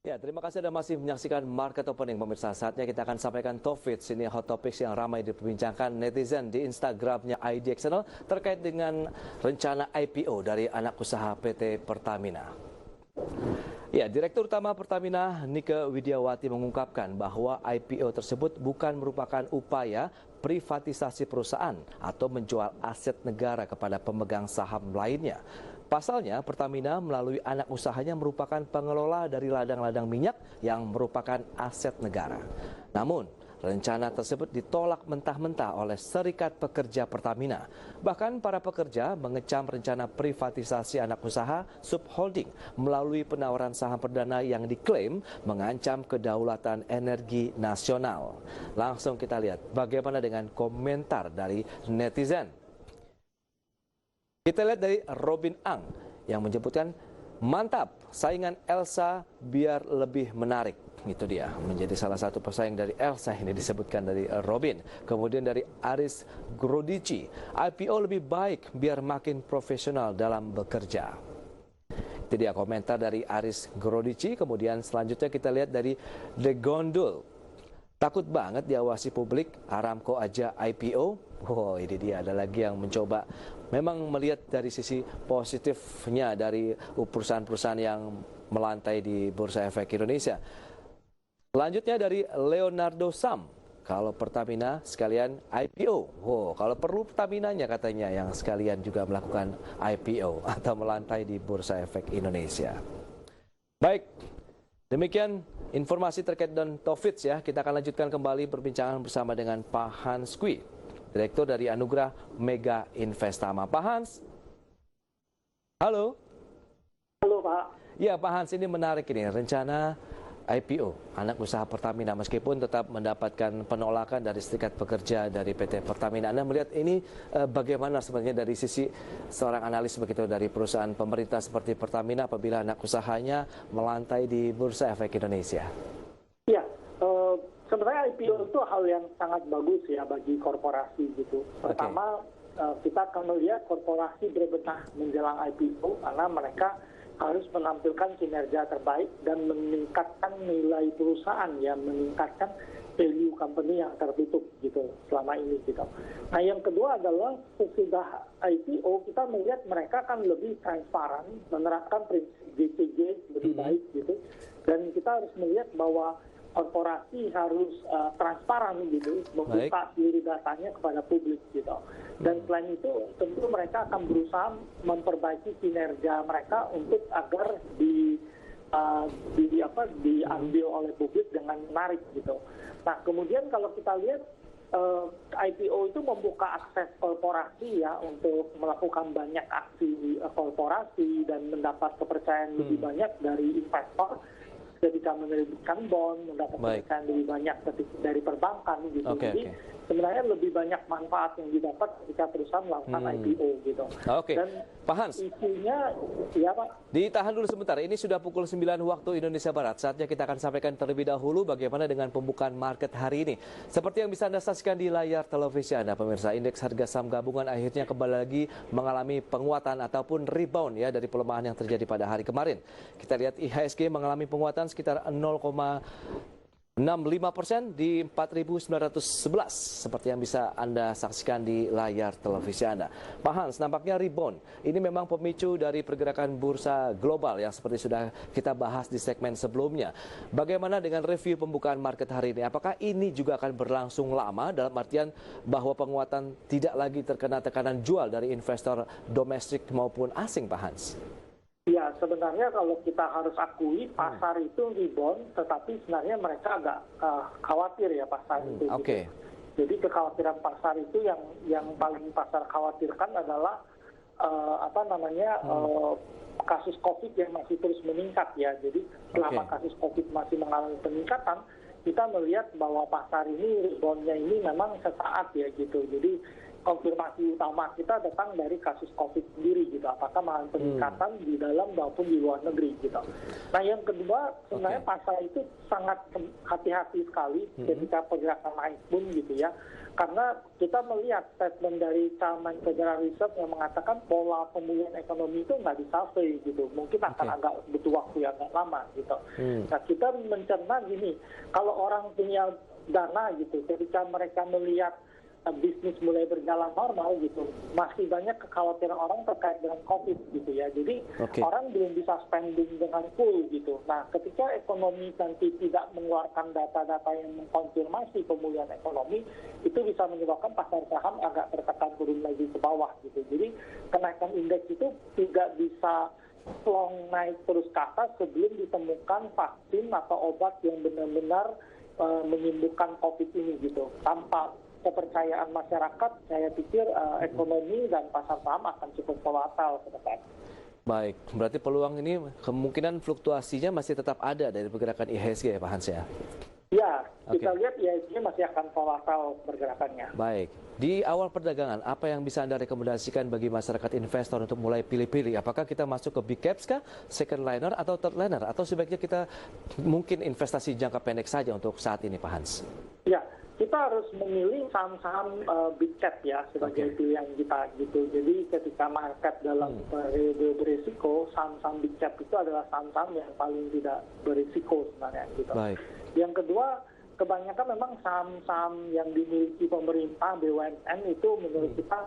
Ya, terima kasih Anda masih menyaksikan Market Opening pemirsa. Saatnya kita akan sampaikan top hits, ini hot topics yang ramai diperbincangkan netizen di Instagramnya IDXNL terkait dengan rencana IPO dari anak usaha PT Pertamina. Ya, Direktur Utama Pertamina Nike Widiawati mengungkapkan bahwa IPO tersebut bukan merupakan upaya privatisasi perusahaan atau menjual aset negara kepada pemegang saham lainnya. Pasalnya, Pertamina melalui anak usahanya merupakan pengelola dari ladang-ladang minyak yang merupakan aset negara. Namun, rencana tersebut ditolak mentah-mentah oleh Serikat Pekerja Pertamina. Bahkan para pekerja mengecam rencana privatisasi anak usaha subholding melalui penawaran saham perdana yang diklaim mengancam kedaulatan energi nasional. Langsung kita lihat bagaimana dengan komentar dari netizen. Kita lihat dari Robin Ang yang menyebutkan, mantap, saingan Elsa biar lebih menarik. Itu dia, menjadi salah satu pesaing dari Elsa, ini disebutkan dari Robin. Kemudian dari Aris Grodici, IPO lebih baik biar makin profesional dalam bekerja. Itu dia komentar dari Aris Grodici. Kemudian selanjutnya kita lihat dari The Gondol. Takut banget diawasi publik, Aramco aja IPO. Oh, ini dia, ada lagi yang mencoba memang melihat dari sisi positifnya dari perusahaan-perusahaan yang melantai di Bursa Efek Indonesia. Selanjutnya dari Leonardo Sam, kalau Pertamina sekalian IPO. Oh, kalau perlu Pertaminanya katanya yang sekalian juga melakukan IPO atau melantai di Bursa Efek Indonesia. Baik, demikian informasi terkait dengan Tofits ya. Kita akan lanjutkan kembali perbincangan bersama dengan Pak Hans Kui, Direktur dari Anugerah Mega Investama. Pak Hans. Halo. Halo Pak. Ya Pak Hans, ini menarik ini rencana IPO anak usaha Pertamina meskipun tetap mendapatkan penolakan dari Serikat Pekerja dari PT Pertamina. Anda melihat ini bagaimana sebenarnya dari sisi seorang analis begitu dari perusahaan pemerintah seperti Pertamina apabila anak usahanya melantai di Bursa Efek Indonesia? Ya, sebenarnya IPO itu hal yang sangat bagus ya bagi korporasi gitu. Pertama, kita akan melihat korporasi berbenah menjelang IPO karena mereka harus menampilkan kinerja terbaik dan meningkatkan nilai perusahaan ya, meningkatkan value company yang tertutup gitu selama ini gitu. Nah, yang kedua adalah sesudah IPO kita melihat mereka akan lebih transparan, menerapkan prinsip GCG lebih baik gitu. Dan kita harus melihat bahwa korporasi harus transparan gitu, membuka seluruh datanya kepada publik gitu. Dan selain itu tentu mereka akan berusaha memperbaiki kinerja mereka untuk agar diambil oleh publik dengan menarik gitu. Nah, kemudian kalau kita lihat IPO itu membuka akses korporasi ya untuk melakukan banyak aksi korporasi dan mendapat kepercayaan lebih banyak dari investor ketika menerbitkan bond, mendapat kepercayaan lebih banyak dari perbankan gitu. Jadi sebenarnya lebih banyak manfaat yang didapat ketika perusahaan melakukan IPO gitu. Dan Pak Hans, isunya, ya Pak. Ditahan dulu sebentar, ini sudah pukul 9 waktu Indonesia Barat. Saatnya kita akan sampaikan terlebih dahulu bagaimana dengan pembukaan market hari ini. Seperti yang bisa Anda saksikan di layar televisi Anda pemirsa, indeks harga saham gabungan akhirnya kembali lagi mengalami penguatan ataupun rebound ya dari pelemahan yang terjadi pada hari kemarin. Kita lihat IHSG mengalami penguatan sekitar 0,65% di 4.911 seperti yang bisa Anda saksikan di layar televisi Anda. Pak Hans, nampaknya rebound. Ini memang pemicu dari pergerakan bursa global yang seperti sudah kita bahas di segmen sebelumnya. Bagaimana dengan review pembukaan market hari ini? Apakah ini juga akan berlangsung lama dalam artian bahwa penguatan tidak lagi terkena tekanan jual dari investor domestik maupun asing, Pak Hans? Ya, sebenarnya kalau kita harus akui pasar itu rebound, tetapi sebenarnya mereka agak khawatir ya pasar itu. Gitu. Jadi kekhawatiran pasar itu yang paling pasar khawatirkan adalah kasus COVID yang masih terus meningkat ya. Jadi selama kasus COVID masih mengalami peningkatan, kita melihat bahwa pasar ini reboundnya ini memang sesaat ya gitu. Jadi konfirmasi utama kita datang dari kasus COVID sendiri gitu, apakah mengalami peningkatan di dalam maupun di luar negeri gitu. Nah yang kedua sebenarnya pasar itu sangat hati-hati sekali ketika pergerakan naik pun gitu ya, karena kita melihat statement dari Chairman Federal Reserve yang mengatakan pola pemulihan ekonomi itu nggak disurvey gitu, mungkin akan agak butuh waktu yang agak lama gitu. Nah kita mencerna gini, kalau orang punya dana gitu, ketika mereka melihat bisnis mulai berjalan normal gitu, masih banyak kekhawatiran orang terkait dengan COVID gitu ya. Jadi orang belum bisa spending dengan full gitu. Nah, ketika ekonomi nanti tidak mengeluarkan data-data yang mengkonfirmasi pemulihan ekonomi, itu bisa menyebabkan pasar saham agak tertekan turun lagi ke bawah gitu. Jadi kenaikan indeks itu tidak bisa long naik terus ke atas sebelum ditemukan vaksin atau obat yang benar-benar menyembuhkan COVID ini gitu. Tanpa kepercayaan masyarakat, saya pikir ekonomi dan pasar saham akan cukup volatile ke depan. Baik, berarti peluang ini kemungkinan fluktuasinya masih tetap ada dari pergerakan IHSG ya Pak Hans ya? Ya, kita lihat IHSG masih akan volatile pergerakannya. Baik, di awal perdagangan apa yang bisa Anda rekomendasikan bagi masyarakat investor untuk mulai pilih-pilih? Apakah kita masuk ke big caps kah, second liner atau third liner? Atau sebaiknya kita mungkin investasi jangka pendek saja untuk saat ini Pak Hans? Ya, kita harus memilih saham-saham big cap ya sebagai pilihan kita gitu. Jadi ketika market dalam periode berisiko, saham-saham big cap itu adalah saham-saham yang paling tidak berisiko sebenarnya gitu. Baik. Yang kedua, kebanyakan memang saham-saham yang dimiliki pemerintah BUMN itu menurut kita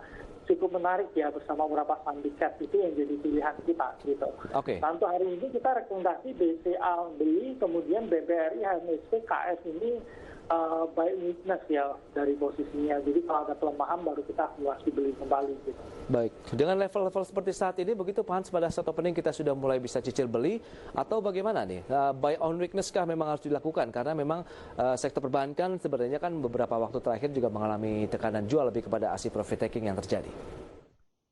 cukup menarik ya, bersama beberapa saham big cap itu yang jadi pilihan kita gitu. Nah, untuk hari ini kita rekomendasi BCA beli, kemudian BBRI, HMSP, KF ini buy weakness ya dari posisinya. Jadi kalau ada pelemahan baru kita evaluasi beli kembali gitu. Baik, dengan level-level seperti saat ini begitu Pak Hans, pada saat opening kita sudah mulai bisa cicil beli atau bagaimana nih? Buy on weakness kah memang harus dilakukan? Karena memang sektor perbankan sebenarnya kan beberapa waktu terakhir juga mengalami tekanan jual lebih kepada aksi profit taking yang terjadi.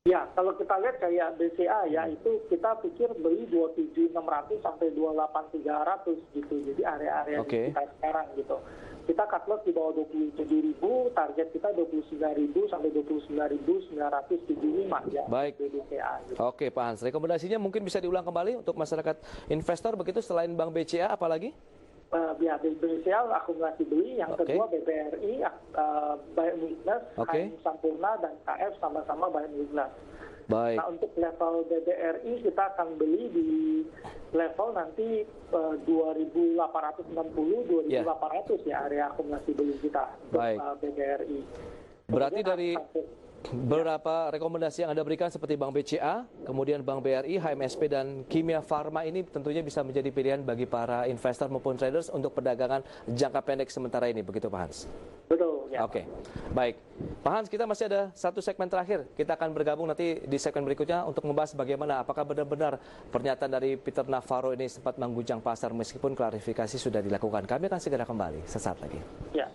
Ya, kalau kita lihat kayak BCA ya, itu kita pikir beli 27.600 sampai 28.300 gitu. Jadi area-area kita sekarang gitu. Kita cut loss di bawah 27.000, target kita 29.000 sampai 29.975 ya. Baik. BCA. Gitu. Oke Pak Hans, rekomendasinya mungkin bisa diulang kembali untuk masyarakat investor begitu selain Bank BCA apalagi? Ya, BCA akumulasi beli, yang kedua BBRI, buy weakness, HM Sampurna dan KF sama-sama buy weakness. Baik. Nah, untuk level BBRI kita akan beli di level nanti 2.860, 2.800 ya area akumulasi beli kita untuk BBRI. Berarti dari beberapa rekomendasi yang Anda berikan seperti Bank BCA, kemudian Bank BRI, HMSP, dan Kimia Farma ini tentunya bisa menjadi pilihan bagi para investor maupun traders untuk perdagangan jangka pendek sementara ini, begitu Pak Hans? Betul, ya. Oke, baik. Pak Hans, kita masih ada satu segmen terakhir. Kita akan bergabung nanti di segmen berikutnya untuk membahas bagaimana apakah benar-benar pernyataan dari Peter Navarro ini sempat mengguncang pasar meskipun klarifikasi sudah dilakukan. Kami akan segera kembali sesaat lagi. Ya.